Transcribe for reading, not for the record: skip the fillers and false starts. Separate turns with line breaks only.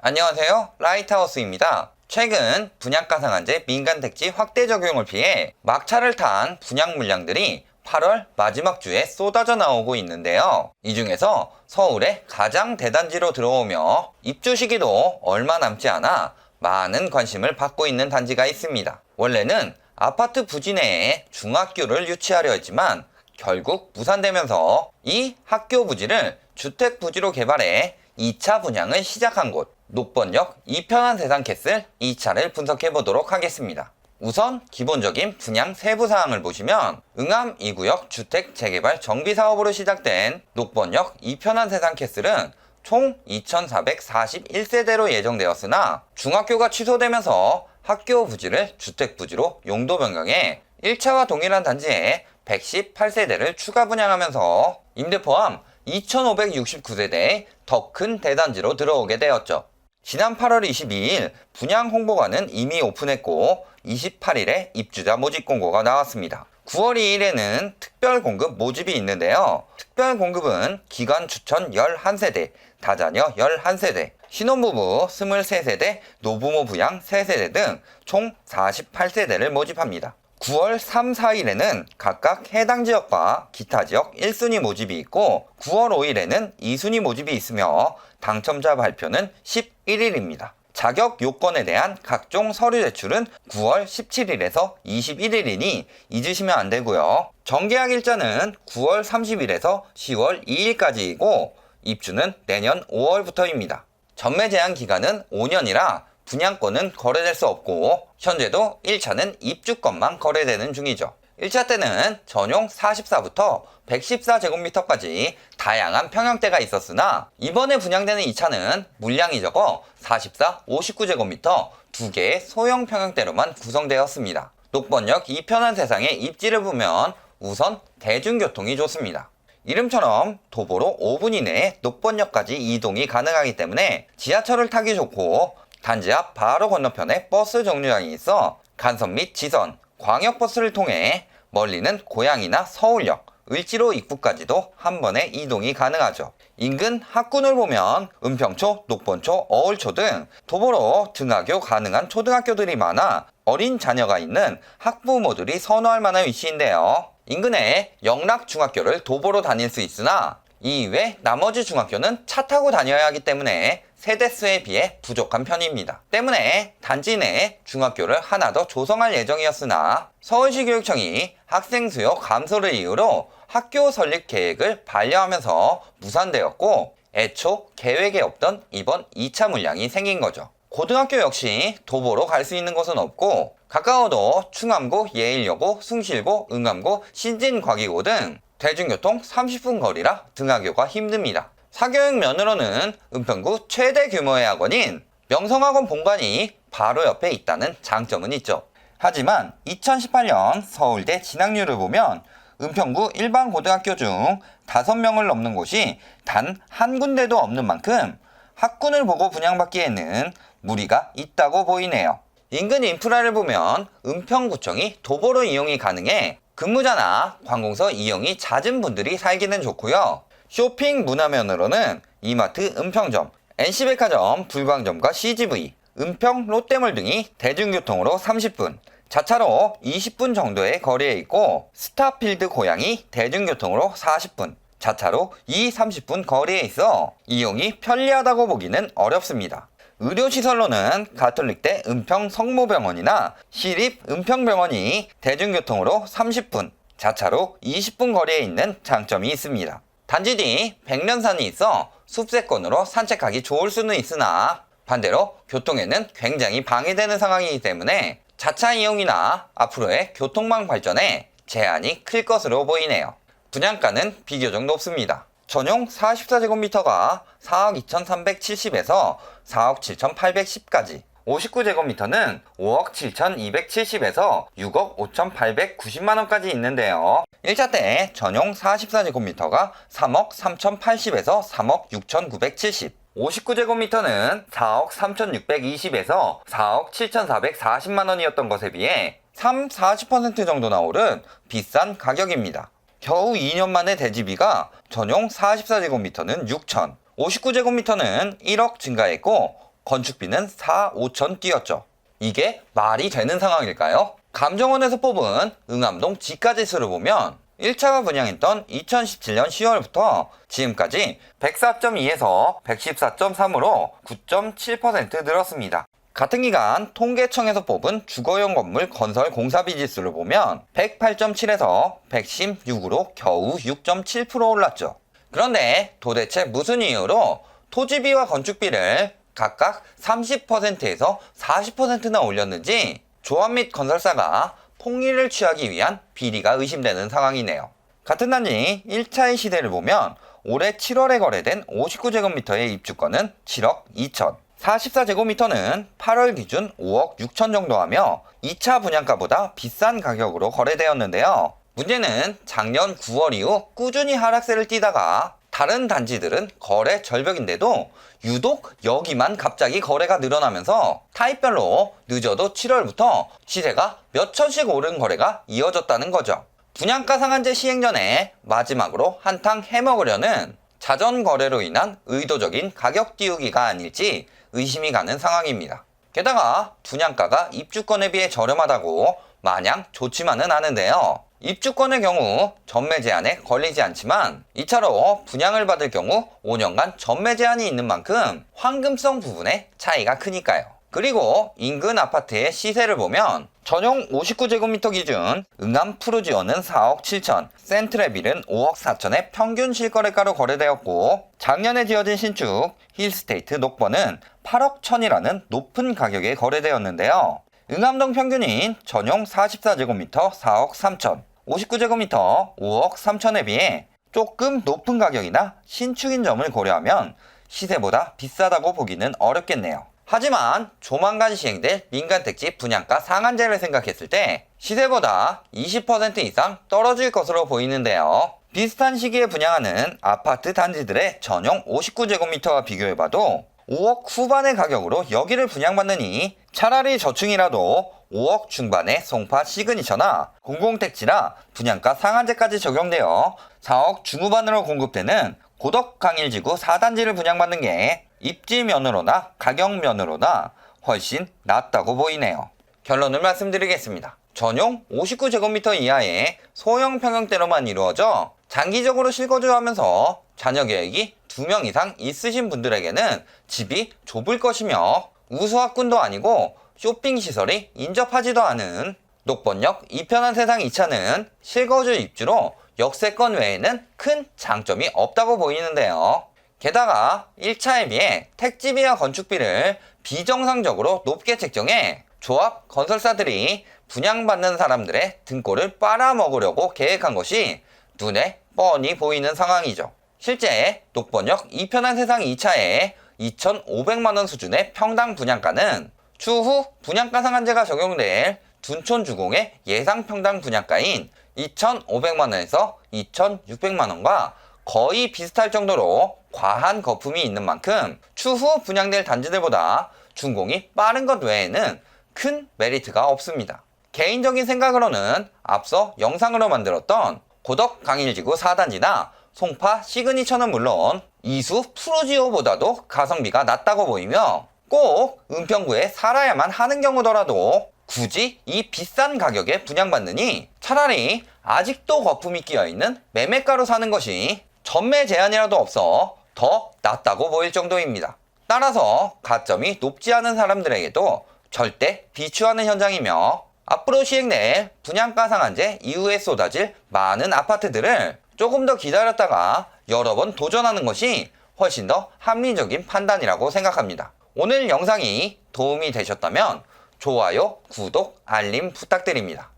안녕하세요, 라이트하우스입니다. 최근 분양가 상한제 민간택지 확대 적용을 피해 막차를 탄 분양 물량들이 8월 마지막 주에 쏟아져 나오고 있는데요. 이 중에서 서울의 가장 대단지로 들어오며 입주 시기도 얼마 남지 않아 많은 관심을 받고 있는 단지가 있습니다. 원래는 아파트 부지 내에 중학교를 유치하려 했지만 결국 무산되면서 이 학교 부지를 주택 부지로 개발해 2차 분양을 시작한 곳, 녹번역 이편한 세상캐슬 2차를 분석해 보도록 하겠습니다. 우선 기본적인 분양 세부 사항을 보시면 응암 2구역 주택 재개발 정비 사업으로 시작된 녹번역 이편한 세상캐슬은 총 2441세대로 예정되었으나 중학교가 취소되면서 학교 부지를 주택 부지로 용도 변경해 1차와 동일한 단지에 118세대를 추가 분양하면서 임대 포함 2569세대의 더 큰 대단지로 들어오게 되었죠. 지난 8월 22일 분양 홍보관은 이미 오픈했고 28일에 입주자 모집 공고가 나왔습니다. 9월 2일에는 특별 공급 모집이 있는데요. 특별 공급은 기관 추천 11세대, 다자녀 11세대, 신혼부부 23세대, 노부모 부양 3세대 등 총 48세대를 모집합니다. 9월 3, 4일에는 각각 해당 지역과 기타 지역 1순위 모집이 있고 9월 5일에는 2순위 모집이 있으며 당첨자 발표는 11일입니다. 자격 요건에 대한 각종 서류 제출은 9월 17일에서 21일이니 잊으시면 안 되고요. 정계약 일자는 9월 30일에서 10월 2일까지이고 입주는 내년 5월부터입니다. 전매 제한 기간은 5년이라 분양권은 거래될 수 없고 현재도 1차는 입주권만 거래되는 중이죠. 1차 때는 전용 44부터 114제곱미터까지 다양한 평형대가 있었으나 이번에 분양되는 2차는 물량이 적어 44, 59제곱미터 2개의 소형 평형대로만 구성되었습니다. 녹번역 이편한 세상의 입지를 보면 우선 대중교통이 좋습니다. 이름처럼 도보로 5분 이내에 녹번역까지 이동이 가능하기 때문에 지하철을 타기 좋고 단지 앞 바로 건너편에 버스 정류장이 있어 간선 및 지선, 광역버스를 통해 멀리는 고양이나 서울역, 을지로 입구까지도 한 번에 이동이 가능하죠. 인근 학군을 보면 은평초, 녹번초, 어울초 등 도보로 등하교 가능한 초등학교들이 많아 어린 자녀가 있는 학부모들이 선호할 만한 위치인데요. 인근에 영락중학교를 도보로 다닐 수 있으나 이외 나머지 중학교는 차 타고 다녀야 하기 때문에 세대수에 비해 부족한 편입니다. 때문에 단지 내 중학교를 하나 더 조성할 예정이었으나 서울시 교육청이 학생 수요 감소를 이유로 학교 설립 계획을 반려하면서 무산되었고 애초 계획에 없던 이번 2차 물량이 생긴 거죠. 고등학교 역시 도보로 갈 수 있는 곳은 없고 가까워도 충암고, 예일여고, 숭실고, 응암고, 신진과기고 등 대중교통 30분 거리라 등하교가 힘듭니다. 사교육 면으로는 은평구 최대 규모의 학원인 명성학원 본관이 바로 옆에 있다는 장점은 있죠. 하지만 2018년 서울대 진학률을 보면 은평구 일반 고등학교 중 5명을 넘는 곳이 단 한 군데도 없는 만큼 학군을 보고 분양받기에는 무리가 있다고 보이네요. 인근 인프라를 보면 은평구청이 도보로 이용이 가능해 근무자나 관공서 이용이 잦은 분들이 살기는 좋고요. 쇼핑 문화면으로는 이마트 은평점, NC백화점 불광점과 CGV, 은평 롯데몰 등이 대중교통으로 30분, 자차로 20분 정도의 거리에 있고 스타필드 고양이 대중교통으로 40분, 자차로 30분 거리에 있어 이용이 편리하다고 보기는 어렵습니다. 의료시설로는 가톨릭대 은평성모병원이나 시립 은평병원이 대중교통으로 30분, 자차로 20분 거리에 있는 장점이 있습니다. 단지 뒤 백년산이 있어 숲세권으로 산책하기 좋을 수는 있으나 반대로 교통에는 굉장히 방해되는 상황이기 때문에 자차 이용이나 앞으로의 교통망 발전에 제한이 클 것으로 보이네요. 분양가는 비교적 높습니다. 전용 44제곱미터가 4억 2370에서 4억 7810까지, 59제곱미터는 5억 7270에서 6억 5890만원까지 있는데요. 1차 때 전용 44제곱미터가 3억 3080에서 3억 6970, 59제곱미터는 4억 3620에서 4억 7440만원이었던 것에 비해 40% 정도나 오른 비싼 가격입니다. 겨우 2년 만에 대지비가 전용 44제곱미터는 6천, 59제곱미터는 1억 증가했고 건축비는 4, 5천 뛰었죠. 이게 말이 되는 상황일까요? 감정원에서 뽑은 응암동 지가지수를 보면 1차가 분양했던 2017년 10월부터 지금까지 104.2에서 114.3으로 9.7% 늘었습니다. 같은 기간 통계청에서 뽑은 주거용 건물 건설 공사비 지수를 보면 108.7에서 116으로 겨우 6.7% 올랐죠. 그런데 도대체 무슨 이유로 토지비와 건축비를 각각 30%에서 40%나 올렸는지 조합 및 건설사가 폭리를 취하기 위한 비리가 의심되는 상황이네요. 같은 단지 1차의 시대를 보면 올해 7월에 거래된 59제곱미터의 입주권은 7억 2천, 44제곱미터는 8월 기준 5억 6천 정도 하며 2차 분양가보다 비싼 가격으로 거래되었는데요. 문제는 작년 9월 이후 꾸준히 하락세를 띠다가 다른 단지들은 거래 절벽인데도 유독 여기만 갑자기 거래가 늘어나면서 타입별로 늦어도 7월부터 시세가 몇 천씩 오른 거래가 이어졌다는 거죠. 분양가 상한제 시행 전에 마지막으로 한탕 해먹으려는 자전 거래로 인한 의도적인 가격 띄우기가 아닐지 의심이 가는 상황입니다. 게다가 분양가가 입주권에 비해 저렴하다고 마냥 좋지만은 않은데요. 입주권의 경우 전매 제한에 걸리지 않지만 2차로 분양을 받을 경우 5년간 전매 제한이 있는 만큼 황금성 부분에 차이가 크니까요. 그리고 인근 아파트의 시세를 보면 전용 59제곱미터 기준 응암 푸르지오는 4억 7천, 센트레빌은 5억 4천의 평균 실거래가로 거래되었고 작년에 지어진 신축 힐스테이트 녹번은 8억 1천이라는 높은 가격에 거래되었는데요. 응암동 평균인 전용 44제곱미터 4억 3천, 59제곱미터 5억 3천에 비해 조금 높은 가격이나 신축인 점을 고려하면 시세보다 비싸다고 보기는 어렵겠네요. 하지만 조만간 시행될 민간택지 분양가 상한제를 생각했을 때 시세보다 20% 이상 떨어질 것으로 보이는데요. 비슷한 시기에 분양하는 아파트 단지들의 전용 59제곱미터와 비교해봐도 5억 후반의 가격으로 여기를 분양받느니 차라리 저층이라도 5억 중반의 송파 시그니처나 공공택지라 분양가 상한제까지 적용되어 4억 중후반으로 공급되는 고덕 강일지구 4단지를 분양받는 게 입지 면으로나 가격 면으로나 훨씬 낫다고 보이네요. 결론을 말씀드리겠습니다. 전용 59제곱미터 이하의 소형 평형대로만 이루어져 장기적으로 실거주하면서 자녀 계획이 2명 이상 있으신 분들에게는 집이 좁을 것이며 우수학군도 아니고 쇼핑시설이 인접하지도 않은 녹번역 이편한 세상 2차는 실거주 입주로 역세권 외에는 큰 장점이 없다고 보이는데요. 게다가 1차에 비해 택지비와 건축비를 비정상적으로 높게 책정해 조합 건설사들이 분양받는 사람들의 등골을 빨아먹으려고 계획한 것이 눈에 뻔히 보이는 상황이죠. 실제 녹번역 이편한 세상 2차의 2,500만원 수준의 평당 분양가는 추후 분양가 상한제가 적용될 둔촌주공의 예상 평당 분양가인 2,500만원에서 2,600만원과 거의 비슷할 정도로 과한 거품이 있는 만큼 추후 분양될 단지들보다 준공이 빠른 것 외에는 큰 메리트가 없습니다. 개인적인 생각으로는 앞서 영상으로 만들었던 고덕 강일지구 4단지나 송파 시그니처는 물론 이수 푸르지오보다도 가성비가 낮다고 보이며 꼭 은평구에 살아야만 하는 경우더라도 굳이 이 비싼 가격에 분양받느니 차라리 아직도 거품이 끼어있는 매매가로 사는 것이 전매 제한이라도 없어 더 낫다고 보일 정도입니다. 따라서 가점이 높지 않은 사람들에게도 절대 비추하는 현장이며 앞으로 시행될 분양가 상한제 이후에 쏟아질 많은 아파트들을 조금 더 기다렸다가 여러 번 도전하는 것이 훨씬 더 합리적인 판단이라고 생각합니다. 오늘 영상이 도움이 되셨다면 좋아요, 구독, 알림 부탁드립니다.